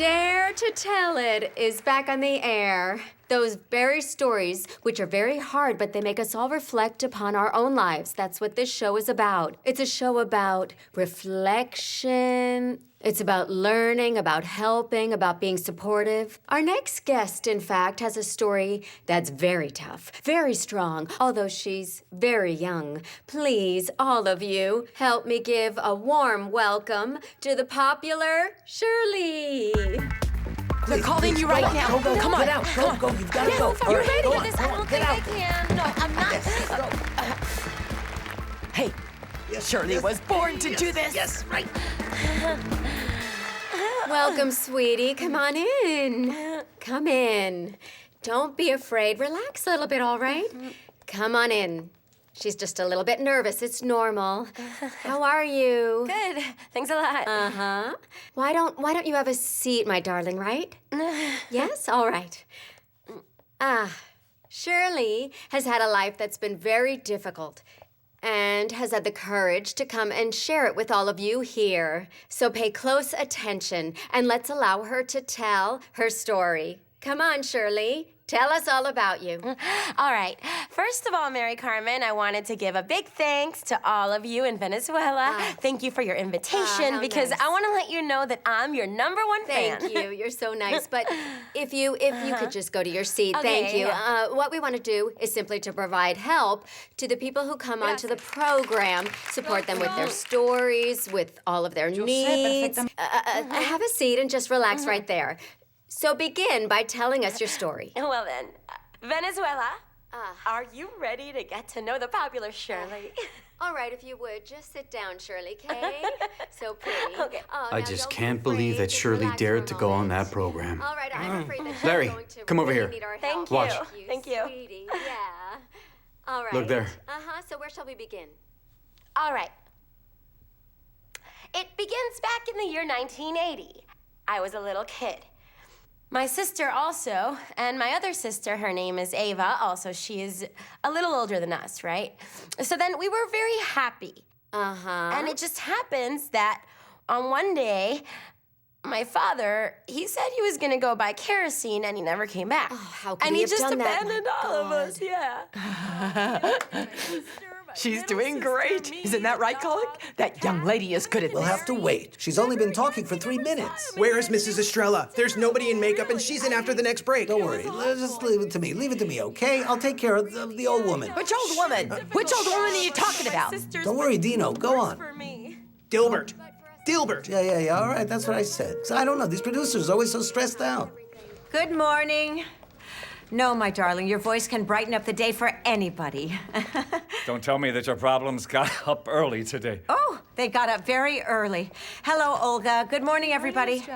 Dare to Tell It is back on the air. Those very stories, which are very hard, but they make us all reflect upon our own lives. That's what this show is about. It's a show about reflection. It's about learning, about helping, about being supportive. Our next guest, in fact, has a story that's very tough, very strong, although she's very young. Please, all of you, help me give a warm welcome to the popular Shirley. They're calling you right now. Go, Come on. Get out. Go. You've got to go. You're ready Go for on, this. go I on, don't get think out. I can. No, I'm not. Hey, Shirley was born to do this. Yes, right. Welcome, sweetie. Come on in. Come in. Don't be afraid. Relax a little bit, all right? Come on in. She's just a little bit nervous. It's normal. How are you? Good. Thanks a lot. Uh-huh. Why don't you have a seat, my darling, right? Yes? All right. Shirley has had a life that's been very difficult and has had the courage to come and share it with all of you here. So pay close attention and let's allow her to tell her story. Come on, Shirley. Tell us all about you. All right. First of all, Mary Carmen, I wanted to give a big thanks to all of you in Venezuela. Thank you for your invitation because nice. I want to let you know that I'm your #1 fan. Thank you. You're so nice. But if you could just go to your seat, Okay, thank you. yeah. What we want to do is simply to provide help to the people who come onto the program, support them with their stories, with all of their needs. Have a seat and just relax right there. So begin by telling us your story. Well then, Venezuela, are you ready to get to know the popular Shirley? All right, if you would, just sit down, Shirley, Kay. So pretty. Okay. I just can't believe that Shirley dared to go on that program. All right, I'm afraid that she's Larry, going to come over really here. need our Thank help. you. Watch. Thank you. Sweetie. Yeah. All right. Look there. So where shall we begin? All right. It begins back in the year 1980. I was a little kid. My sister also, and my other sister, her name is Ava, also she is a little older than us, right? So then we were very happy. And it just happens that on one day, my father, he said he was gonna go buy kerosene and he never came back. Oh, how could and he he have just done that? abandoned My all of God. us, yeah. She's doing great. Isn't that right, Colic? That young lady is good at We'll this. have to wait. She's only been talking for 3 minutes. Where is Mrs. Estrella? There's nobody in makeup, and she's in after the next break. Don't worry. Just leave it to me. Leave it to me, okay? I'll take care of the old woman. Which old woman? Which old woman are you talking about? Don't worry, Dino. Go on. Dilbert. Dilbert. Yeah. All right, that's what I said. So I don't know. These producers are always so stressed out. Good morning. No, my darling, your voice can brighten up the day for anybody. Don't tell me that your problems got up early today. Oh, they got up very early. Hello, Olga. Good morning, everybody.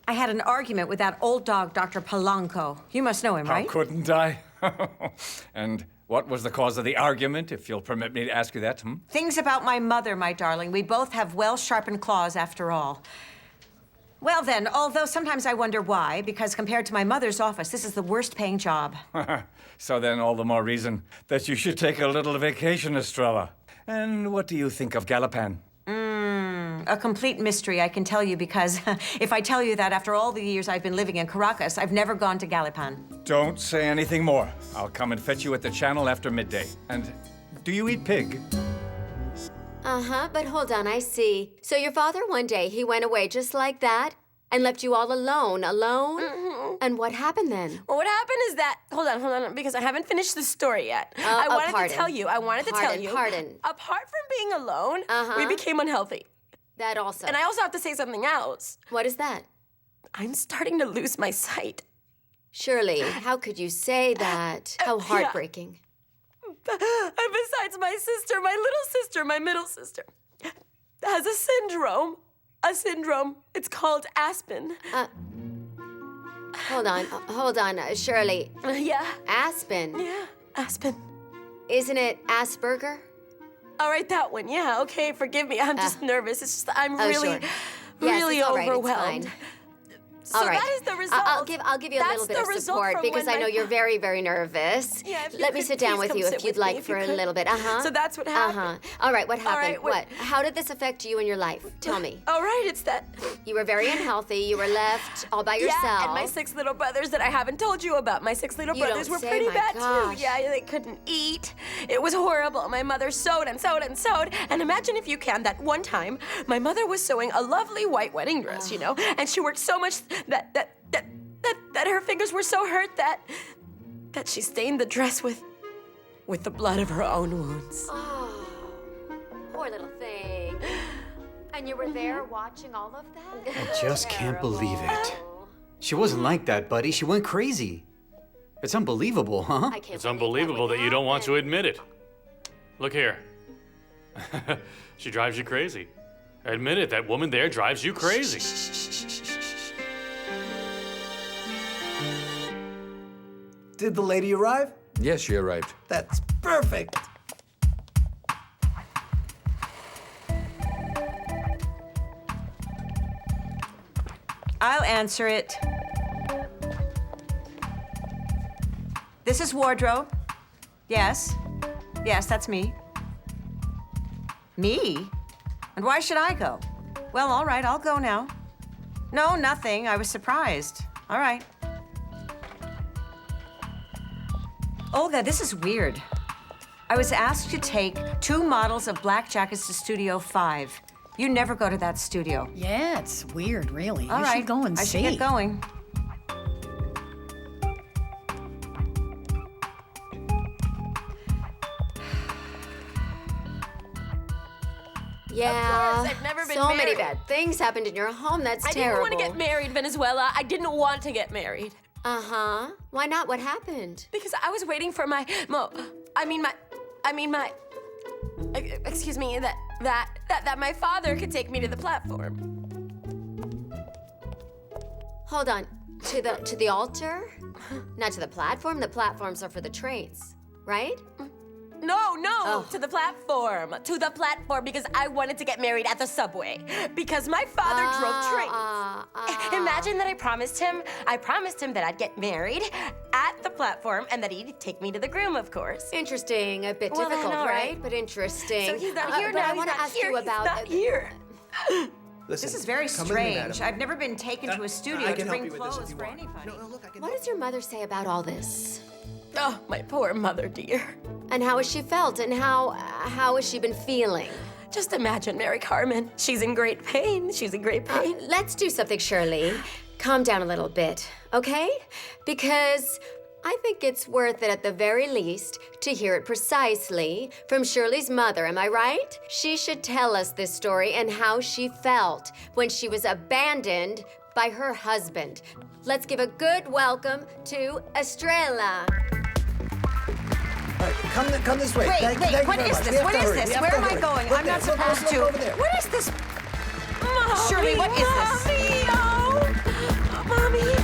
I had an argument with that old dog, Dr. Polanco. You must know him, How right? couldn't I? And what was the cause of the argument, if you'll permit me to ask you that? Things about my mother, my darling. We both have well-sharpened claws, after all. Well, then, although sometimes I wonder why, because compared to my mother's office, this is the worst-paying job. So then all the more reason that you should take a little vacation, Estrella. And what do you think of Galapan? A complete mystery, I can tell you, because if I tell you that after all the years I've been living in Caracas, I've never gone to Galapan. Don't say anything more. I'll come and fetch you at the channel after midday. And do you eat pig? But hold on, I see. So your father one day, he went away just like that and left you all alone? And what happened then? Well, what happened is that, hold on, because I haven't finished the story yet. I wanted to tell you, Apart from being alone, we became unhealthy. That also. And I also have to say something else. What is that? I'm starting to lose my sight. Shirley, how could you say that? How heartbreaking. And besides, my sister, my little sister, my middle sister, has a syndrome. It's called Aspen. Hold on, Shirley. Yeah. Aspen. Yeah, Aspen. Isn't it Asperger? All right, that one. Yeah, okay, forgive me. I'm just nervous. It's just I'm really, Sure. Yes, really it's all right, it's overwhelmed. fine. So All right. that is the result. I'll give you a little That's bit the of result support from because when I know my- you're very, very nervous. Yeah, if you Let me could sit down please with come you sit if you'd with me, like if for you a could. little bit. Uh-huh. So that's what happened. All right, what happened? right, what- How did this affect you in your life? Tell me. All right, it's that. You were very unhealthy. You were left all by yourself. Yeah, and my 6 little brothers that I haven't told you about. My 6 little You brothers don't were say, pretty my bad gosh. too. Yeah, they couldn't eat. It was horrible. My mother sewed and sewed and sewed. And imagine if you can that one time my mother was sewing a lovely white wedding dress, you know, and she worked so much that her fingers were so hurt that she stained the dress with the blood of her own wounds. Oh, poor little thing. And you were there watching all of that? I just can't believe it. She wasn't like that, buddy. She went crazy. It's unbelievable, huh? I can't It's believe unbelievable would that you don't want to happen. admit it. Look here. She drives you crazy. Admit it, that woman there drives you crazy. Did the lady arrive? Yes, she arrived. That's perfect. I'll answer it. This is wardrobe. Yes. Yes, that's me. Me? And why should I go? Well, all right, I'll go now. No, nothing. I was surprised. All right. Olga, this is weird. I was asked to take 2 models of black jackets to Studio 5. You never go to that studio. Yeah, it's weird, really. All you right. should go and I see. should get going. Yeah. Of course, I've never been so many married. bad things happened in your home. That's I terrible. didn't want to get married, Venezuela. I didn't want to get married. Uh-huh. Why not? What happened? Because I was waiting for excuse me, that my father could take me to the platform. Hold on. To the altar? Not to the platform. The platforms are for the trains, right? No, to the platform. To the platform because I wanted to get married at the subway. Because my father drove trains. Imagine that I promised him that I'd get married at the platform and that he'd take me to the groom, of course. Interesting. A bit Well, then, difficult, all right? right. But interesting. So he's not here but now. I He's want to not ask here. you about. He's not here. Listen, This is very come with me, strange. madam. I've never been taken to a studio I to can help bring you with this if clothes you for want. anybody. No, look, I can What does your mother say about all this? Oh, my poor mother, dear. And how has she felt? And how has she been feeling? Just imagine Mary Carmen. She's in great pain. She's in great pain. Let's do something, Shirley. Calm down a little bit, okay? Because I think it's worth it at the very least to hear it precisely from Shirley's mother, am I right? She should tell us this story and how she felt when she was abandoned by her husband. Let's give a good welcome to Estrella. All right, come this way. Wait, Thank you what very is much. We this? have What to is hurry. this? We have Where to am I hurry. going? Look I'm there. not Look, supposed look to. over there. What is this? Mommy, Shirley, what is this? Mommy.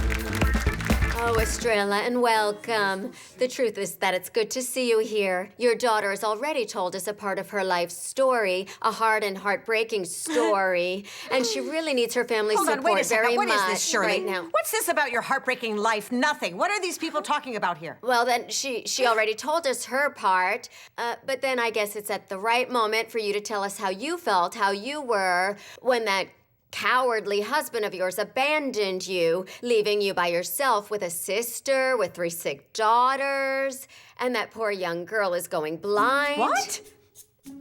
Oh, Estrella, and welcome. The truth is that it's good to see you here. Your daughter has already told us a part of her life story, a hard and heartbreaking story, and she really needs her family's Hold on, support wait a second. very What much is this, Shirley? right now. What's this about your heartbreaking life? Nothing. What are these people talking about here? Well, then she already told us her part, but then I guess it's at the right moment for you to tell us how you felt, how you were when that cowardly husband of yours abandoned you, leaving you by yourself with a sister, with 3 sick daughters, and that poor young girl is going blind. What?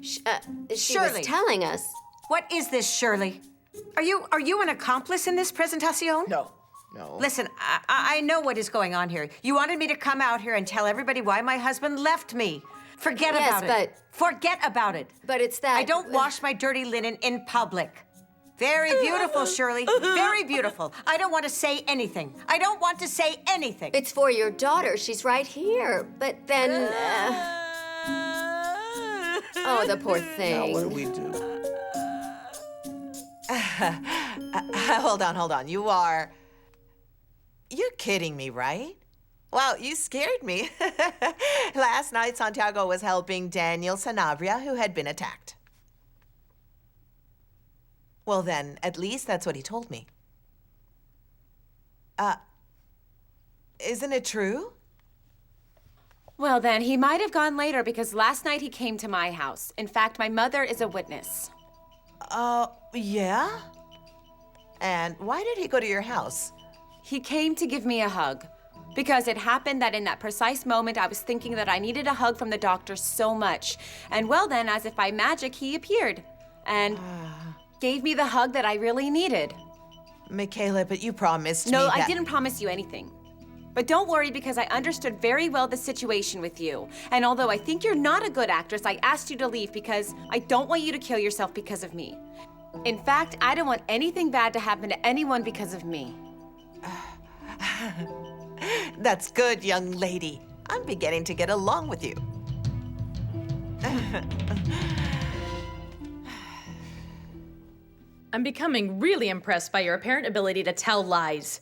She Shirley. was telling us. What is this, Shirley? Are you an accomplice in this presentacion? No. Listen, I know what is going on here. You wanted me to come out here and tell everybody why my husband left me. Forget Yes, about it. but- Forget about it. But it's that I don't wash my dirty linen in public. Very beautiful, Shirley. Very beautiful. I don't want to say anything. I don't want to say anything. It's for your daughter. She's right here. But then. Oh, the poor Now, thing. what do we do? Hold on. You're kidding me, right? Wow, you scared me. Last night, Santiago was helping Daniel Sanabria, who had been attacked. Well, then, at least that's what he told me. Isn't it true? Well, then, he might have gone later because last night he came to my house. In fact, my mother is a witness. Yeah? And why did he go to your house? He came to give me a hug. Because it happened that in that precise moment, I was thinking that I needed a hug from the doctor so much. And well then, as if by magic, he appeared. And gave me the hug that I really needed. Michaela, but you promised me No, that... I didn't promise you anything. But don't worry, because I understood very well the situation with you. And although I think you're not a good actress, I asked you to leave because I don't want you to kill yourself because of me. In fact, I don't want anything bad to happen to anyone because of me. That's good, young lady. I'm beginning to get along with you. I'm becoming really impressed by your apparent ability to tell lies.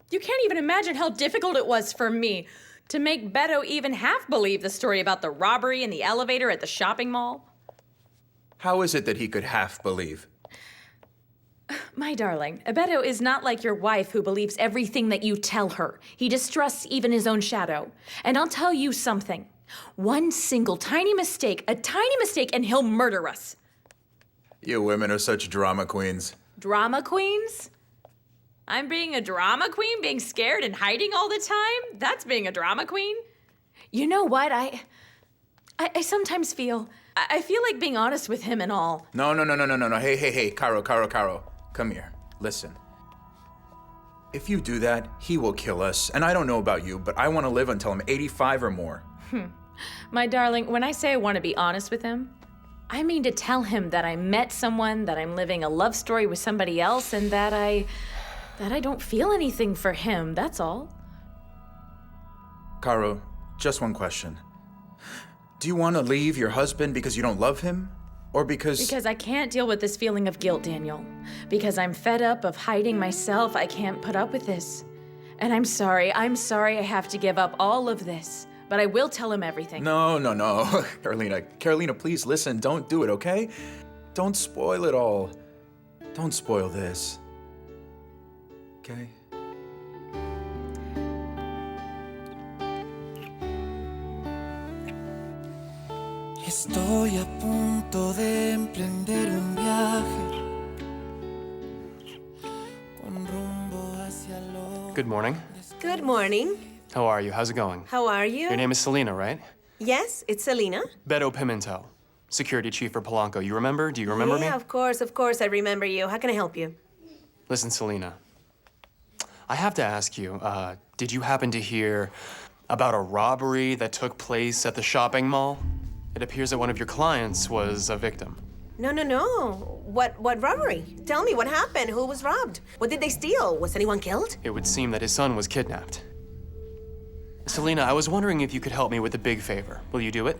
You can't even imagine how difficult it was for me to make Beto even half believe the story about the robbery in the elevator at the shopping mall. How is it that he could half believe? My darling, Beto is not like your wife who believes everything that you tell her. He distrusts even his own shadow. And I'll tell you something. One single tiny mistake, and he'll murder us. You women are such drama queens. Drama queens? I'm being a drama queen, being scared and hiding all the time? That's being a drama queen? You know what? I sometimes feel... I feel like being honest with him and all. No. Hey, Caro. Come here. Listen. If you do that, he will kill us. And I don't know about you, but I want to live until I'm 85 or more. My darling, when I say I want to be honest with him, I mean to tell him that I met someone, that I'm living a love story with somebody else, and that I don't feel anything for him, that's all. Caro, just one question. Do you want to leave your husband because you don't love him? Or because... Because I can't deal with this feeling of guilt, Daniel. Because I'm fed up of hiding myself. I can't put up with this. And I'm sorry I have to give up all of this. But I will tell him everything. No. Carolina, please listen. Don't do it, okay? Don't spoil it all. Don't spoil this. Okay? Estoy a punto de emprender un viaje con rumbo hacia lo... Good morning. Good morning. How are you? How's it going? How are you? Your name is Selena, right? Yes, it's Selena. Beto Pimentel, security chief for Polanco. You remember? Do you remember me? Yeah, of course, I remember you. How can I help you? Listen, Selena. I have to ask you, did you happen to hear about a robbery that took place at the shopping mall? It appears that one of your clients was a victim. No. What robbery? Tell me, what happened? Who was robbed? What did they steal? Was anyone killed? It would seem that his son was kidnapped. Selena, I was wondering if you could help me with a big favor. Will you do it?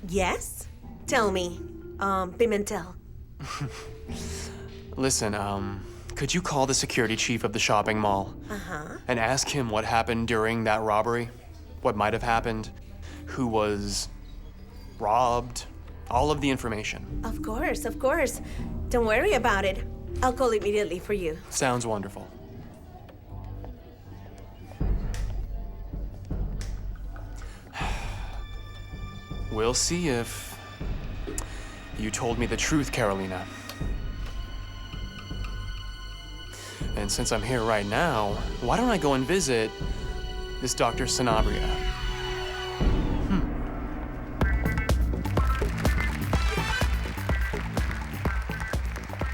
Yes? Tell me, Pimentel. Listen, could you call the security chief of the shopping mall? And ask him what happened during that robbery? What might have happened? Who was robbed? All of the information. Of course. Don't worry about it. I'll call immediately for you. Sounds wonderful. We'll see if you told me the truth, Carolina. And since I'm here right now, why don't I go and visit this Dr. Sanabria?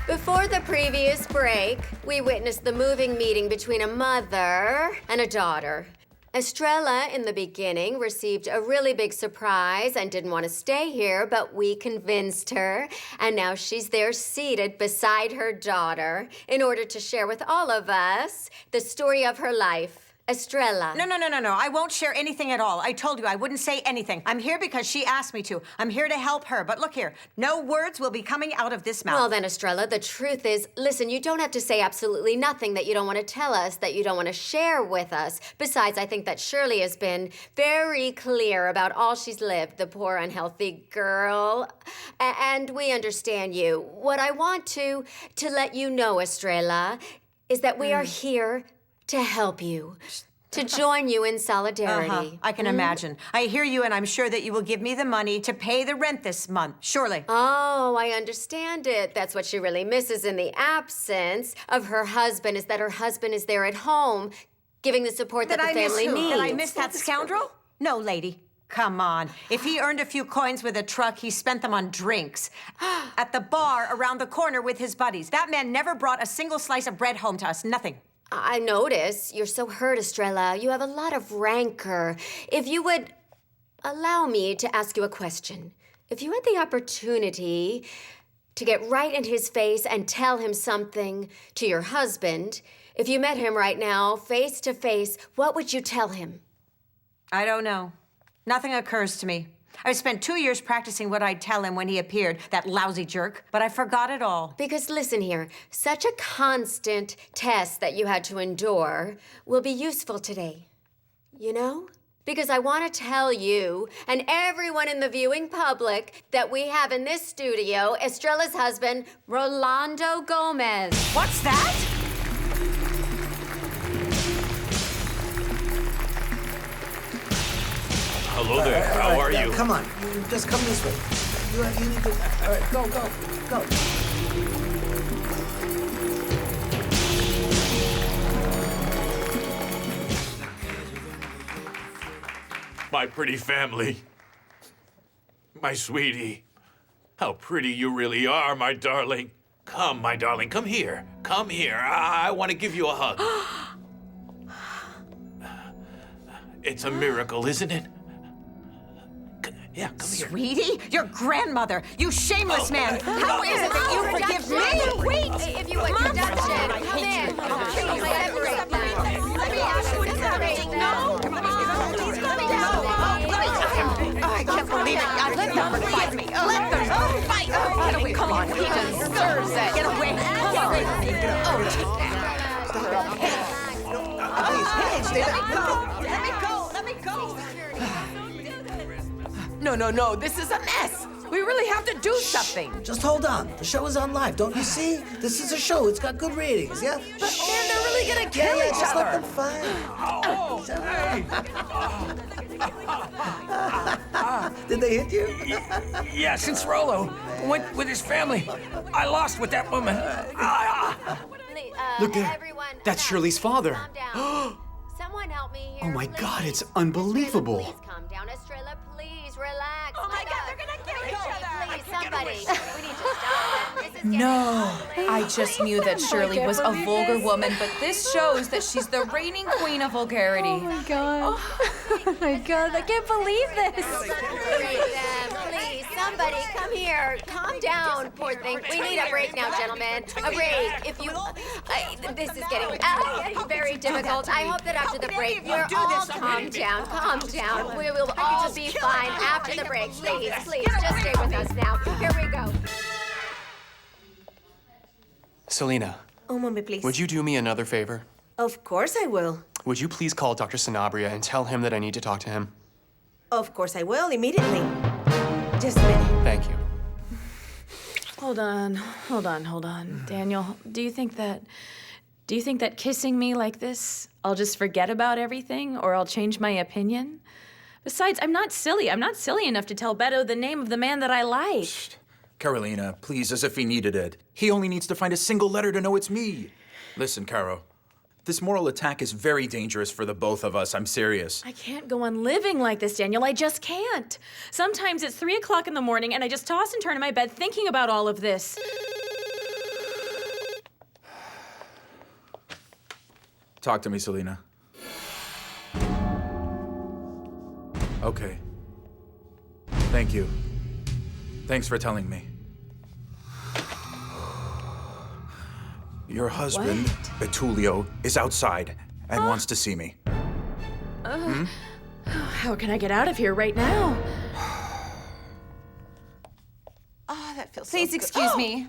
Before the previous break, we witnessed the moving meeting between a mother and a daughter. Estrella, in the beginning, received a really big surprise and didn't want to stay here, but we convinced her. And now she's there seated beside her daughter in order to share with all of us the story of her life. Estrella. No. I won't share anything at all. I told you I wouldn't say anything. I'm here because she asked me to. I'm here to help her. But look here, no words will be coming out of this mouth. Well then, Estrella, the truth is, listen, you don't have to say absolutely nothing that you don't want to tell us, that you don't want to share with us. Besides, I think that Shirley has been very clear about all she's lived, the poor, unhealthy girl. And we understand you. What I want to let you know, Estrella, is that we are here to help you, to join you in solidarity. I can imagine. I hear you, and I'm sure that you will give me the money to pay the rent this month. Shirley. Oh, I understand it. That's what she really misses in the absence of her husband, is that her husband is there at home, giving the support that the family needs. Did I miss that scoundrel? No, lady. Come on. If he earned a few coins with a truck, he spent them on drinks. At the bar around the corner with his buddies. That man never brought a single slice of bread home to us. Nothing. I notice. You're so hurt, Estrella. You have a lot of rancor. If you would allow me to ask you a question. If you had the opportunity to get right in his face and tell him something to your husband, if you met him right now, face to face, what would you tell him? I don't know. Nothing occurs to me. I've spent 2 years practicing what I'd tell him when he appeared, that lousy jerk, but I forgot it all. Because listen here, such a constant test that you had to endure will be useful today. You know? Because I want to tell you and everyone in the viewing public that we have in this studio Estrella's husband, Rolando Gomez. What's that? Hello there. How are you? Come on, you just come this way. You need to. All right, go. My pretty family. My sweetie. How pretty you really are, my darling. Come, my darling, come here. Come here. I want to give you a hug. It's a miracle, isn't it? Yeah, come here. Sweetie, your grandmother, you shameless man. How is it that you forgive me? Wait! If you would, production, come in. Let me ask you something. No! Please calm down. I can't believe it. Let them fight me. Let them fight. Get away. Come on. He deserves it. Get away. Let me go. No, this is a mess. We really have to do something. Just hold on. The show is on live. Don't you see? This is a show. It's got good ratings, yeah? But man, they're really gonna kill each just other. let them fight. Did they hit you? Yeah, since Rollo went with his family, I lost with that woman. Look there. That's Shirley's father. Someone help me here. Oh my please. God, it's unbelievable. Please calm down, Estrella. Please relax. Oh my God, they're gonna kill each other. Please, somebody. We need to stop them. This is No, getting I just knew that Shirley was a vulgar woman, but this shows that she's the reigning queen of vulgarity. Oh my God. Oh my God, I can't believe this. Separate them, please. Somebody, come here. Calm down, poor thing. We need a break now, gentlemen. A break. If you... this is getting very difficult. I hope that after the break, we're all calm down. Calm down. We will all be fine after the break. Please, just stay with us now. Here we go. Selena, Oh, mommy, please. would you do me another favor? Of course I will. Would you please call Dr. Sanabria and tell him that I need to talk to him? Of course I will, immediately. Just a minute. Thank you. Hold on. Daniel, do you think that kissing me like this, I'll just forget about everything or I'll change my opinion? Besides, I'm not silly. I'm not silly enough to tell Beto the name of the man that I like. Shh. Carolina, please, as if he needed it. He only needs to find a single letter to know it's me. Listen, Caro, this moral attack is very dangerous for the both of us. I'm serious. I can't go on living like this, Daniel. I just can't. Sometimes it's 3 o'clock in the morning and I just toss and turn in my bed thinking about all of this. Talk to me, Selena. Okay. Thank you. Thanks for telling me. Your husband, Betulio, is outside and wants to see me. How can I get out of here right now? Oh, that feels Please so good. excuse me.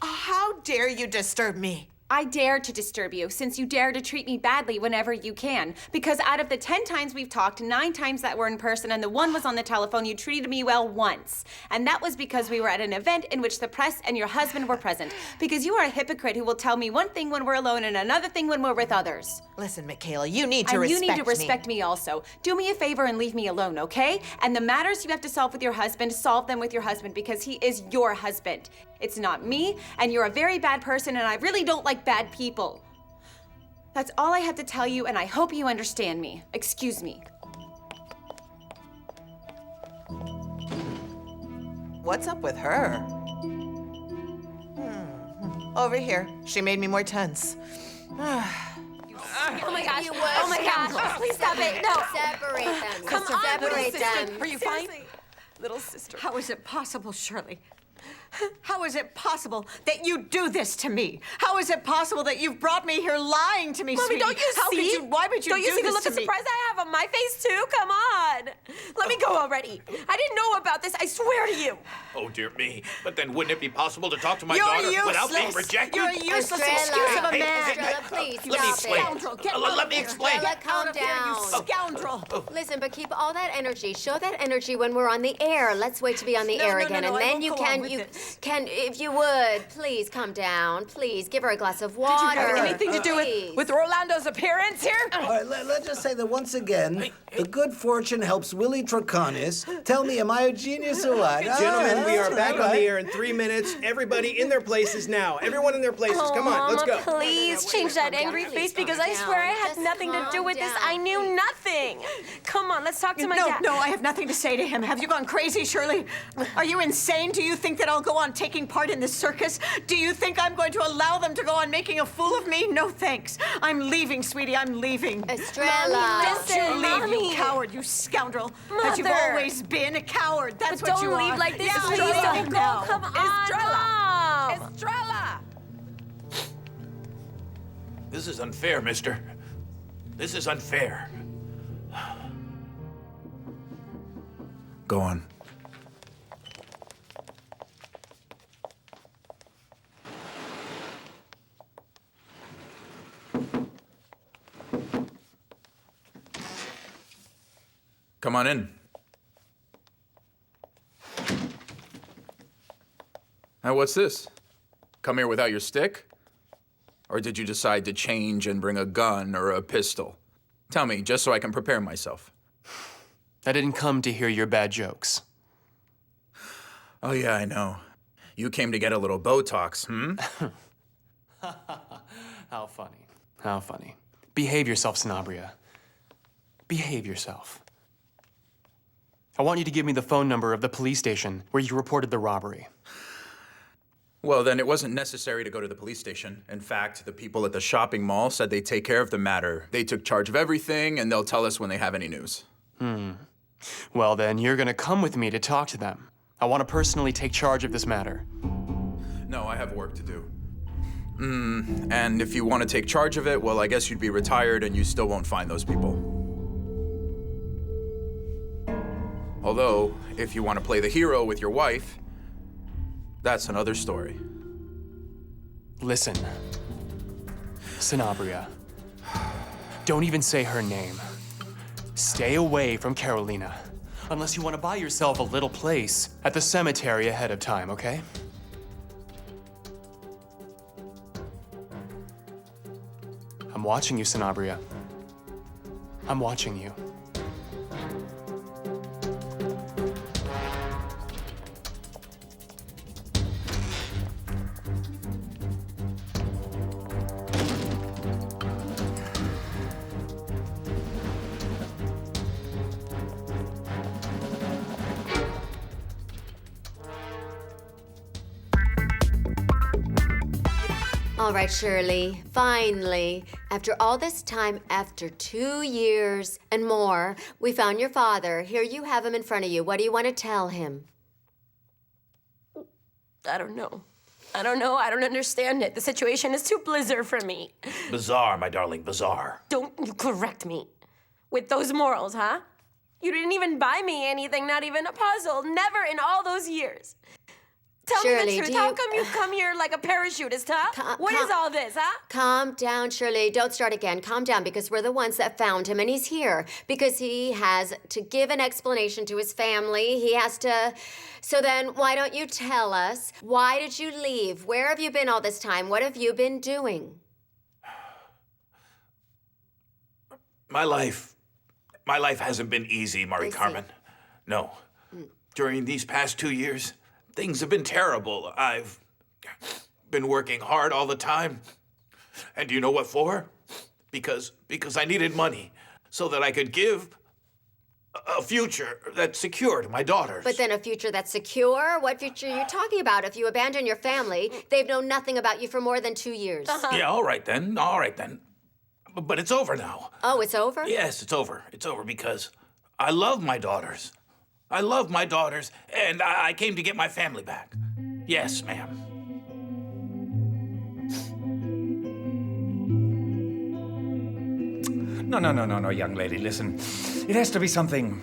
How dare you disturb me? I dare to disturb you since you dare to treat me badly whenever you can. Because out of the 10 times we've talked, 9 times that were in person and the 1 was on the telephone, you treated me well once. And that was because we were at an event in which the press and your husband were present. Because you are a hypocrite who will tell me one thing when we're alone and another thing when we're with others. Listen, Michaela, you need to and respect me. you need to respect me also. Do me a favor and leave me alone, okay? And the matters you have to solve with your husband, solve them with your husband because he is your husband. It's not me, and you're a very bad person, and I really don't like bad people. That's all I have to tell you, and I hope you understand me. Excuse me. What's up with her? Over here. She made me more tense. Oh my gosh. Oh my gosh. Please stop it. No. Separate them. Come on, Separate little them. sister. Are you fine? Little sister. How is it possible, Shirley? How is it possible that you do this to me? How is it possible that you've brought me here lying to me, Mommy, sweetie? don't you How see? Could you, why would you don't do you see the this look to of me? surprise I have on my face too? Come on. Let me go already. I didn't know about this. I swear to you. Oh, dear me. But then wouldn't it be possible to talk to my You're daughter without being useless. rejected? You're a useless Estrella. excuse of a Hey, man. Estrella, please let me stop explain. it. Scoundrel, get Let out me of explain. Here. Estrella, calm Out of here, down. you scoundrel. Listen, but keep all that energy. Show that energy when we're on the air. Let's wait to be on the air No, again, I and then won't you go on with this. can, if you would, please calm down. Please give her a glass of water. Did you have anything to do with Rolando's appearance here? All right, let's just say that once again, the good fortune helps Willie Troconis. Tell me, am I a genius or what? Gentlemen, we are All back on right. the air in 3 minutes. Everybody in their places now. Everyone in their places. Come on, let's go. Please change that angry face because I swear I had nothing to do with this. I knew nothing. Come on, let's talk to my dad. No, I have nothing to say to him. Have you gone crazy, Shirley? Are you insane? Do you think that I'll go on taking part in this circus? Do you think I'm going to allow them to go on making a fool of me? No, thanks. I'm leaving, sweetie. I'm leaving. Estrella. Don't you leave, Mommy. you coward, you scoundrel. As you've Mother. always been a coward. That's But what you don't are. leave like this, Yeah, please. I'm Don't leaving go. now. Come on, Mom. Estrella! This is unfair, mister. This is unfair. Go on. Come on in. Now, what's this? Come here without your stick? Or did you decide to change and bring a gun or a pistol? Tell me, just so I can prepare myself. I didn't come to hear your bad jokes. Oh, yeah, I know. You came to get a little Botox, How funny. How funny. Behave yourself, Sanabria. Behave yourself. I want you to give me the phone number of the police station where you reported the robbery. Well, then it wasn't necessary to go to the police station. In fact, the people at the shopping mall said they'd take care of the matter. They took charge of everything, and they'll tell us when they have any news. Well, then you're gonna come with me to talk to them. I want to personally take charge of this matter. No, I have work to do. And if you want to take charge of it, well, I guess you'd be retired and you still won't find those people. Although, if you want to play the hero with your wife, that's another story. Listen, Sanabria, don't even say her name. Stay away from Carolina, unless you want to buy yourself a little place at the cemetery ahead of time, okay? I'm watching you, Sanabria. I'm watching you. All right, Shirley, finally, after all this time, after 2 years and more, we found your father. Here you have him in front of you. What do you want to tell him? I don't know. I don't understand it. The situation is too blizzard for me. Bizarre, my darling, bizarre. Don't you correct me. With those morals, huh? You didn't even buy me anything, not even a puzzle. Never in all those years. Tell me Shirley, the truth. do How you- come you come here like a parachutist, huh? What is all this, huh? Calm down, Shirley. Don't start again. Calm down, because we're the ones that found him, and he's here because he has to give an explanation to his family. He has to. So then, why don't you tell us? Why did you leave? Where have you been all this time? What have you been doing? My life hasn't been easy, Mari Carmen. No. During these past 2 years, things have been terrible. I've been working hard all the time. And do you know what for? Because I needed money so that I could give a future that's secure to my daughters. But then a future that's secure? What future are you talking about? If you abandon your family, they've known nothing about you for more than 2 years. Yeah, all right then. All right then. But it's over now. Oh, it's over? Yes, it's over. It's over because I love my daughters. I love my daughters, and I came to get my family back. Yes, ma'am. No, young lady, listen. It has to be something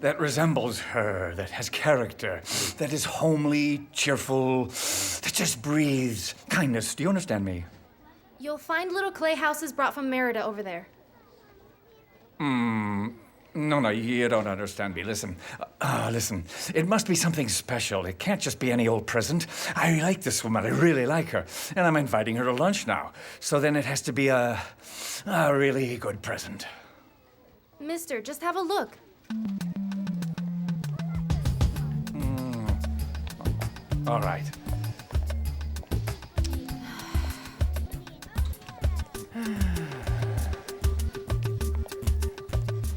that resembles her, that has character, that is homely, cheerful, that just breathes kindness. Do you understand me? You'll find little clay houses brought from Merida over there. No, you don't understand me. Listen. Listen. It must be something special. It can't just be any old present. I like this woman. I really like her. And I'm inviting her to lunch now. So then it has to be a really good present. Mister, just have a look. All right.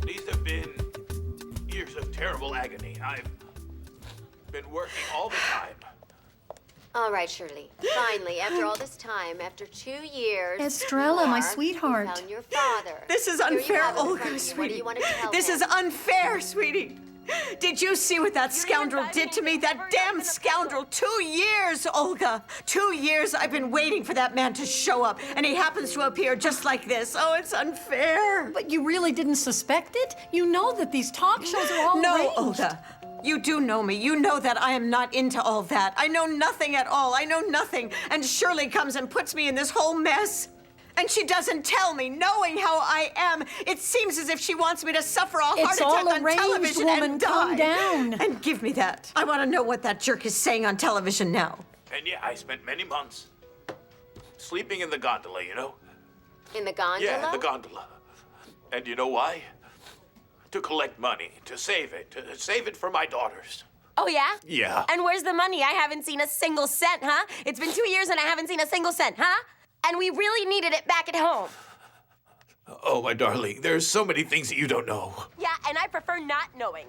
These have been years of terrible agony. I've been working all the time. All right, Shirley. Finally, after all this time, after 2 years... Estrella, my sweetheart. You found your father. This is Here you unfair, have it in front Olga, of you. sweetie. What do you want to tell This him? is unfair, sweetie. Did you see what that scoundrel did to me? That damn scoundrel. 2 years, Olga. 2 years I've been waiting for that man to show up, and he happens to appear just like this. Oh, it's unfair. But you really didn't suspect it? You know that these talk shows are all No, arranged. Olga. You do know me. You know that I am not into all that. I know nothing at all. I know nothing. And Shirley comes and puts me in this whole mess. And she doesn't tell me, knowing how I am. It seems as if she wants me to suffer a heart It's attack all on arranged, television woman. and die. Calm down. And give me that. I want to know what that jerk is saying on television now. And yeah, I spent many months sleeping in the gondola, you know? In the gondola? Yeah, the gondola. And you know why? To collect money, to save it for my daughters. Oh, yeah? Yeah. And where's the money? I haven't seen a single cent, huh? It's been 2 years and I haven't seen a single cent, huh? And we really needed it back at home. Oh, my darling, there's so many things that you don't know. Yeah, and I prefer not knowing.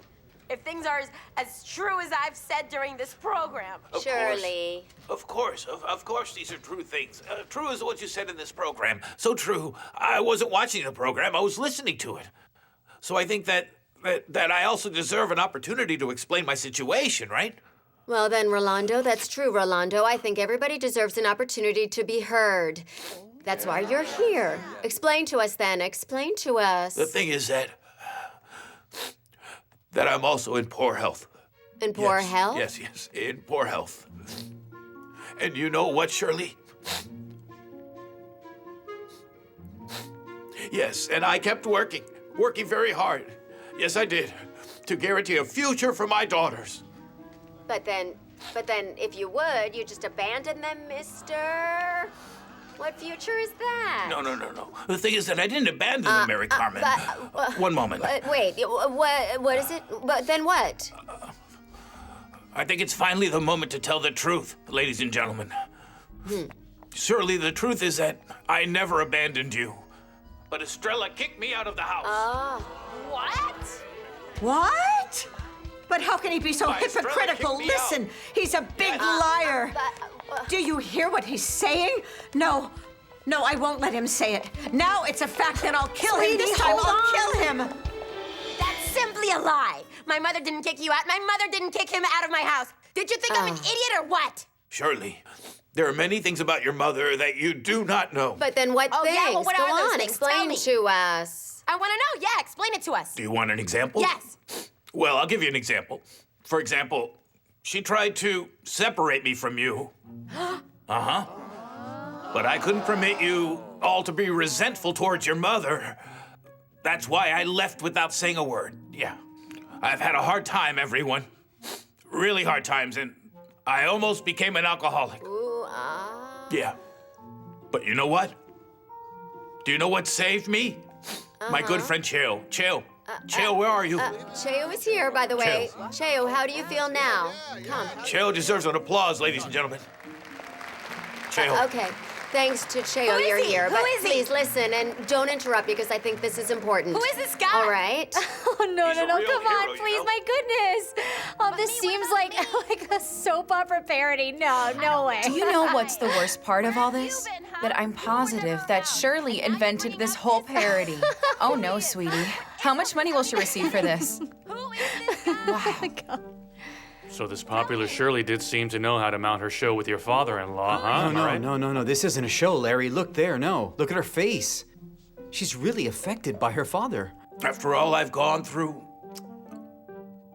If things are as true as I've said during this program. Shirley. Of course, these are true things. True as what you said in this program. So true. I wasn't watching the program, I was listening to it. So I think that I also deserve an opportunity to explain my situation, right? Well then, Rolando, that's true, Rolando. I think everybody deserves an opportunity to be heard. That's why you're here. Explain to us then. Explain to us. The thing is that I'm also in poor health. In poor health? Yes, in poor health. And you know what, Shirley? Yes, and I kept working very hard. Yes, I did, to guarantee a future for my daughters. But then, if you would, you just abandon them, mister? What future is that? No. The thing is that I didn't abandon them, Mary Carmen. One moment. Wait, what is it? But then what? I think it's finally the moment to tell the truth, ladies and gentlemen. Surely the truth is that I never abandoned you. But Estrella kicked me out of the house. Oh. What? What? But how can he be so hypocritical? Listen, he's a big liar. Do you hear what he's saying? No, I won't let him say it. Now it's a fact that I'll kill him. This time I'll kill him. That's simply a lie. My mother didn't kick you out. My mother didn't kick him out of my house. Did you think I'm an idiot or what? Shirley, there are many things about your mother that you do not know. But then what things? Yeah, well, what Go are those on, things? Tell explain me. to us. I want to know. Yeah, explain it to us. Do you want an example? Yes. Well, I'll give you an example. For example, She tried to separate me from you. Uh-huh. But I couldn't permit you all to be resentful towards your mother. That's why I left without saying a word. Yeah. I've had a hard time, everyone. Really hard times, and I almost became an alcoholic. Yeah. But you know what? Do you know what saved me? My good friend Cheo. Cheo, where are you? Cheo is here, by the way. Cheo, how do you feel now? Come. Cheo deserves an applause, ladies and gentlemen. Cheo. Okay. Thanks to Cheo, you're here. Who But is he? please listen and don't interrupt because I think this is important. Who is this guy? All right. Oh, no, no, no, real come hero, on, you please, know? my goodness. Oh, this seems like a soap opera parody. No, no way. Do you know what's the worst part of all this? That I'm positive that Shirley invented this whole parody. Oh no, sweetie. How much money will she receive for this? So this popular Shirley did seem to know how to mount her show with your father-in-law, huh? No. This isn't a show, Larry. Look there, no. Look at her face. She's really affected by her father. After all I've gone through,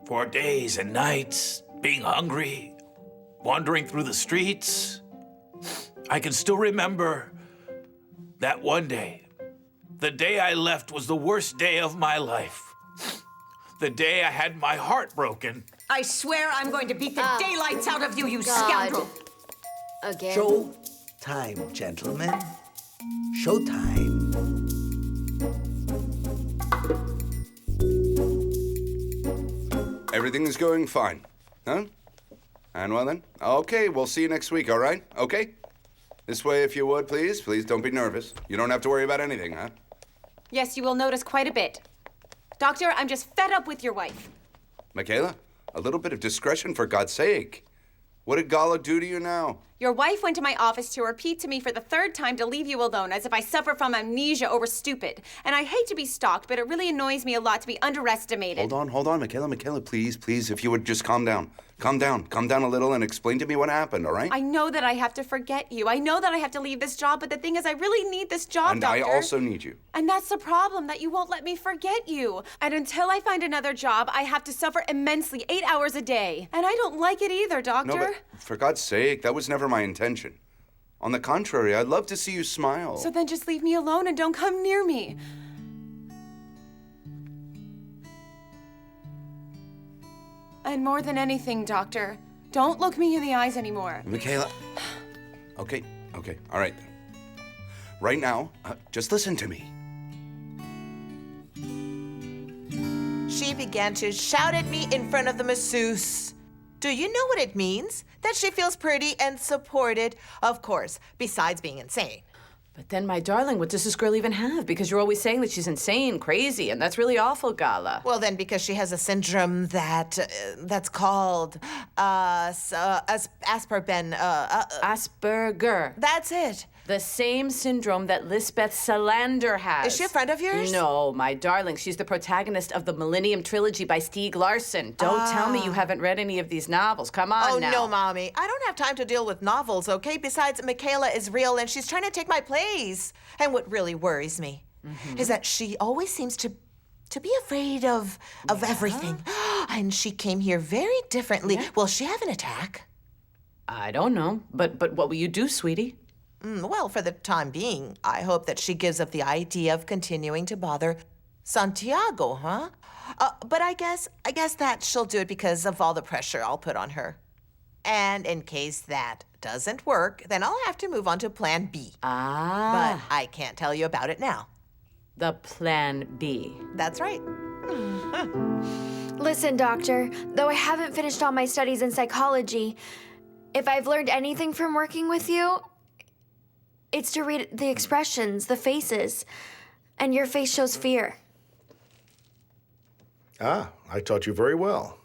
for days and nights, being hungry, wandering through the streets, I can still remember that one day. The day I left was the worst day of my life. The day I had my heart broken. I swear I'm going to beat the daylights out of you, you God. scoundrel. Again. Show time, gentlemen. Show time. Everything is going fine, huh? And well then, okay, we'll see you next week, all right? Okay? This way, if you would, please. Please don't be nervous. You don't have to worry about anything, huh? Yes, you will notice quite a bit. Doctor, I'm just fed up with your wife. Michaela, a little bit of discretion for God's sake. What did Gala do to you now? Your wife went to my office to repeat to me for the third time to leave you alone, as if I suffer from amnesia or were stupid. And I hate to be stalked, but it really annoys me a lot to be underestimated. Hold on, Michaela, please, if you would just calm down. Calm down a little and explain to me what happened, all right? I know that I have to forget you. I know that I have to leave this job, but the thing is, I really need this job, And Doctor. I also need you. And that's the problem, that you won't let me forget you. And until I find another job, I have to suffer immensely, 8 hours a day. And I don't like it either, Doctor. No, but for God's sake, that was never my intention. On the contrary, I'd love to see you smile. So then just leave me alone and don't come near me. And more than anything, Doctor, don't look me in the eyes anymore. Michaela. Okay, all right. Right now, just listen to me. She began to shout at me in front of the masseuse. Do you know what it means? That she feels pretty and supported, of course, besides being insane. But then, my darling, what does this girl even have? Because you're always saying that she's insane, crazy, and that's really awful, Gala. Well, then, because she has a syndrome that's called Asperger. That's it. The same syndrome that Lisbeth Salander has. Is she a friend of yours? No, my darling. She's the protagonist of the Millennium Trilogy by Stieg Larsson. Don't tell me you haven't read any of these novels. Come on now. Oh, no, Mommy. I don't have time to deal with novels, okay? Besides, Michaela is real, and she's trying to take my place. And what really worries me is that she always seems to be afraid of everything. And she came here very differently. Yeah. Will she have an attack? I don't know. But what will you do, sweetie? Well, for the time being, I hope that she gives up the idea of continuing to bother Santiago, huh? But I guess that she'll do it because of all the pressure I'll put on her. And in case that doesn't work, then I'll have to move on to Plan B. But I can't tell you about it now. The Plan B. That's right. Listen, Doctor, though I haven't finished all my studies in psychology, if I've learned anything from working with you, it's to read the expressions, the faces. And your face shows fear. I taught you very well.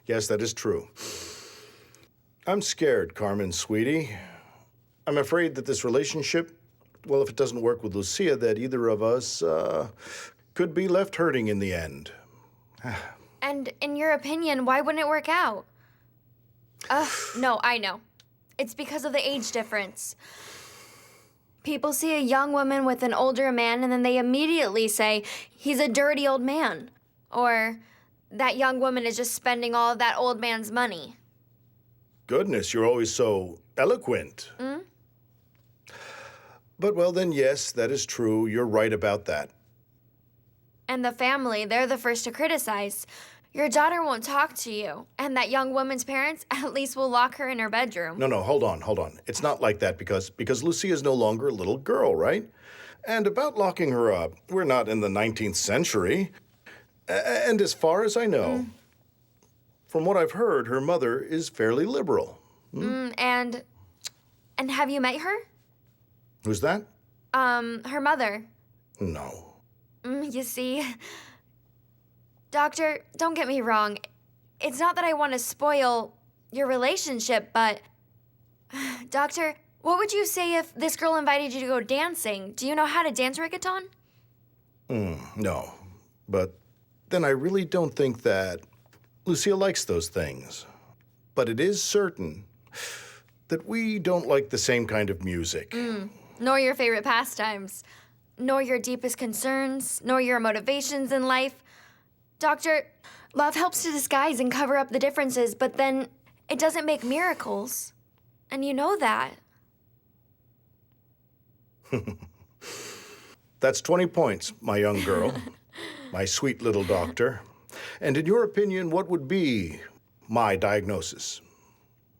Yes, that is true. I'm scared, Carmen, sweetie. I'm afraid that this relationship, well, if it doesn't work with Lucia, that either of us could be left hurting in the end. And in your opinion, why wouldn't it work out? No, I know. It's because of the age difference. People see a young woman with an older man and then they immediately say, he's a dirty old man. Or that young woman is just spending all of that old man's money. Goodness, you're always so eloquent. But, well, then, yes, that is true. You're right about that. And the family, they're the first to criticize. Your daughter won't talk to you, and that young woman's parents at least will lock her in her bedroom. No, hold on. It's not like that because Lucia is no longer a little girl, right? And about locking her up, we're not in the 19th century. And as far as I know, from what I've heard, her mother is fairly liberal. And have you met her? Who's that? Her mother. No. You see, Doctor, don't get me wrong. It's not that I want to spoil your relationship, but Doctor, what would you say if this girl invited you to go dancing? Do you know how to dance reggaeton? No. But then I really don't think that Lucia likes those things. But it is certain that we don't like the same kind of music. Nor your favorite pastimes. Nor your deepest concerns. Nor your motivations in life. Doctor, love helps to disguise and cover up the differences, but then it doesn't make miracles. And you know that. That's 20 points, my young girl. My sweet little doctor. And in your opinion, what would be my diagnosis?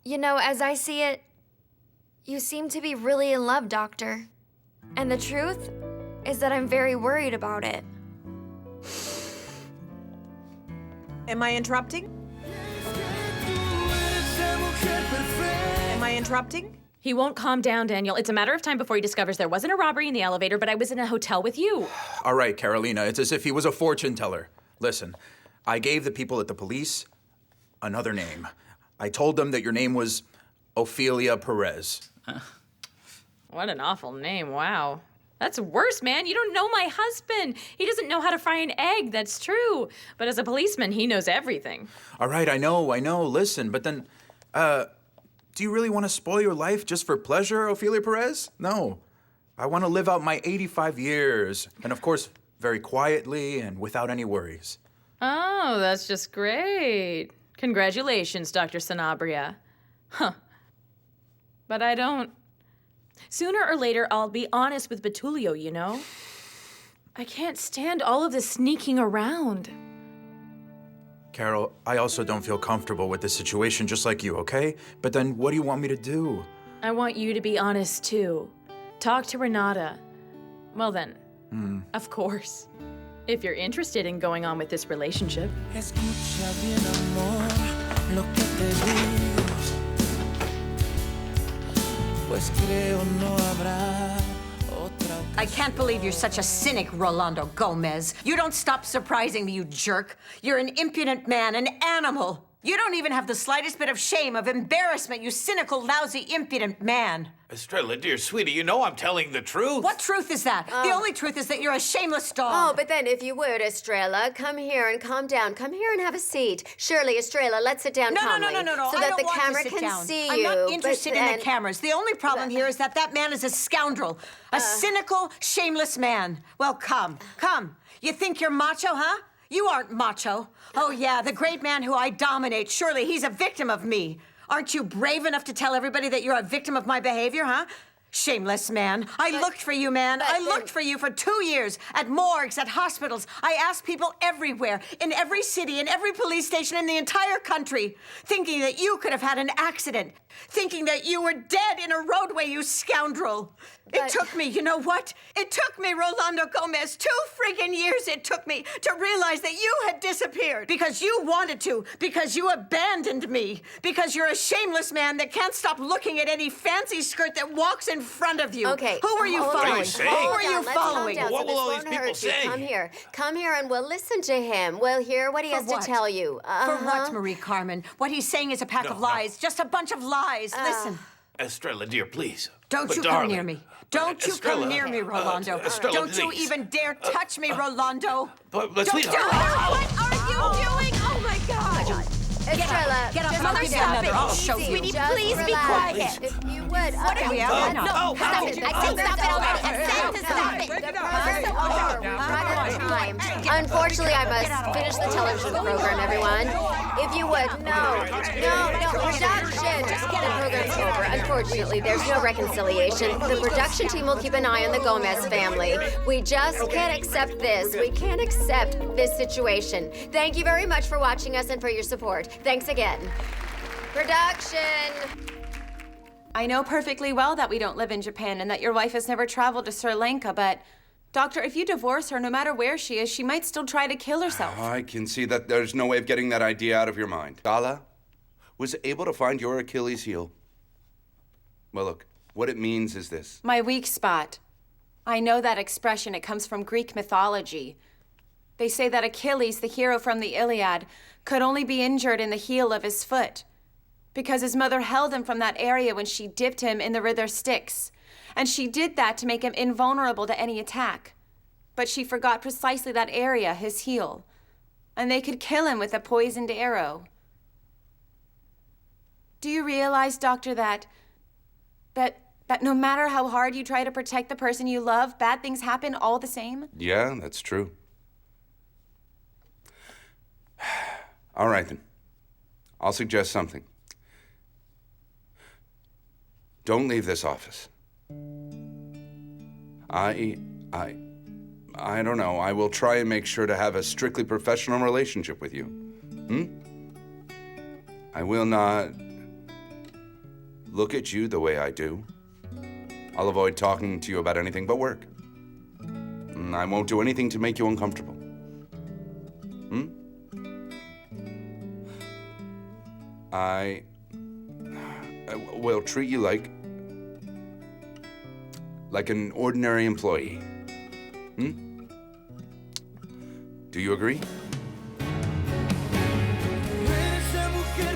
You know, as I see it, you seem to be really in love, Doctor. And the truth is that I'm very worried about it. Am I interrupting? Am I interrupting? He won't calm down, Daniel. It's a matter of time before he discovers there wasn't a robbery in the elevator, but I was in a hotel with you. All right, Carolina, it's as if he was a fortune teller. Listen, I gave the people at the police another name. I told them that your name was Ophelia Perez. What an awful name, wow. That's worse, man. You don't know my husband. He doesn't know how to fry an egg, that's true. But as a policeman, he knows everything. All right, I know. Listen, but then, do you really want to spoil your life just for pleasure, Ophelia Perez? No. I want to live out my 85 years. And of course, very quietly and without any worries. Oh, that's just great. Congratulations, Dr. Sanabria. Huh. But I don't... Sooner or later, I'll be honest with Betulio, you know? I can't stand all of this sneaking around. Carol, I also don't feel comfortable with this situation just like you, okay? But then what do you want me to do? I want you to be honest, too. Talk to Renata. Well then, of course. If you're interested in going on with this relationship. I can't believe you're such a cynic, Rolando Gomez. You don't stop surprising me, you jerk. You're an impudent man, an animal. You don't even have the slightest bit of shame, of embarrassment, you cynical, lousy, impudent man. Estrella, dear sweetie, you know I'm telling the truth. What truth is that? The only truth is that you're a shameless dog. Oh, but then if you would, Estrella, come here and calm down. Come here and have a seat. Shirley, Estrella, let's sit down calmly. No. So I that don't the want camera to sit can down. see I'm you. not interested but in then... the cameras. The only problem here is that man is a scoundrel. A cynical, shameless man. Well, come. You think you're macho, huh? You aren't macho. Oh, yeah, the great man who I dominate. Surely he's a victim of me. Aren't you brave enough to tell everybody that you're a victim of my behavior, huh? Shameless man. I looked for you, man. I looked for you for 2 years at morgues, at hospitals. I asked people everywhere, in every city, in every police station in the entire country, thinking that you could have had an accident, thinking that you were dead in a roadway, you scoundrel. It took me, you know what? It took me, Rolando Gomez, 2 friggin' years it took me to realize that you had disappeared. Because you wanted to, because you abandoned me, because you're a shameless man that can't stop looking at any fancy skirt that walks in front of you. Okay. Who are you following? Who are you following? What will all these people say? Come here and we'll listen to him. We'll hear what he has to tell you. For what, Marie Carmen? What he's saying is a pack of lies. Just a bunch of lies. Listen. Estrella, dear, please. Don't you come near me. Don't you come near me, Rolando. Estrella, Don't you please. even dare touch me, Rolando. But Don't sweetheart. do it. What are you doing? Oh, my God. Estrella, Get up just and I'll give you another. I'll show you. Sweetie, Just please be relax. quiet. If you would. What are we at? No, stop it. I said stop it already. I said to stop it. Unfortunately, I must finish the television program, everyone. If you would, no, production. The program's over. Unfortunately, there's no reconciliation. The production team will keep an eye on the Gomez family. We just can't accept this. We can't accept this situation. Thank you very much for watching us and for your support. Thanks again. Production. I know perfectly well that we don't live in Japan and that your wife has never traveled to Sri Lanka, but Doctor, if you divorce her, no matter where she is, she might still try to kill herself. I can see that there's no way of getting that idea out of your mind. Gala was able to find your Achilles heel. Well, look, what it means is this. My weak spot. I know that expression. It comes from Greek mythology. They say that Achilles, the hero from the Iliad, could only be injured in the heel of his foot because his mother held him from that area when she dipped him in the river Styx. And she did that to make him invulnerable to any attack. But she forgot precisely that area, his heel. And they could kill him with a poisoned arrow. Do you realize, Doctor, that no matter how hard you try to protect the person you love, bad things happen all the same? Yeah, that's true. All right, then. I'll suggest something. Don't leave this office. I don't know. I will try and make sure to have a strictly professional relationship with you. I will not look at you the way I do. I'll avoid talking to you about anything but work. I won't do anything to make you uncomfortable. I will treat you like an ordinary employee. Do you agree? Esa mujer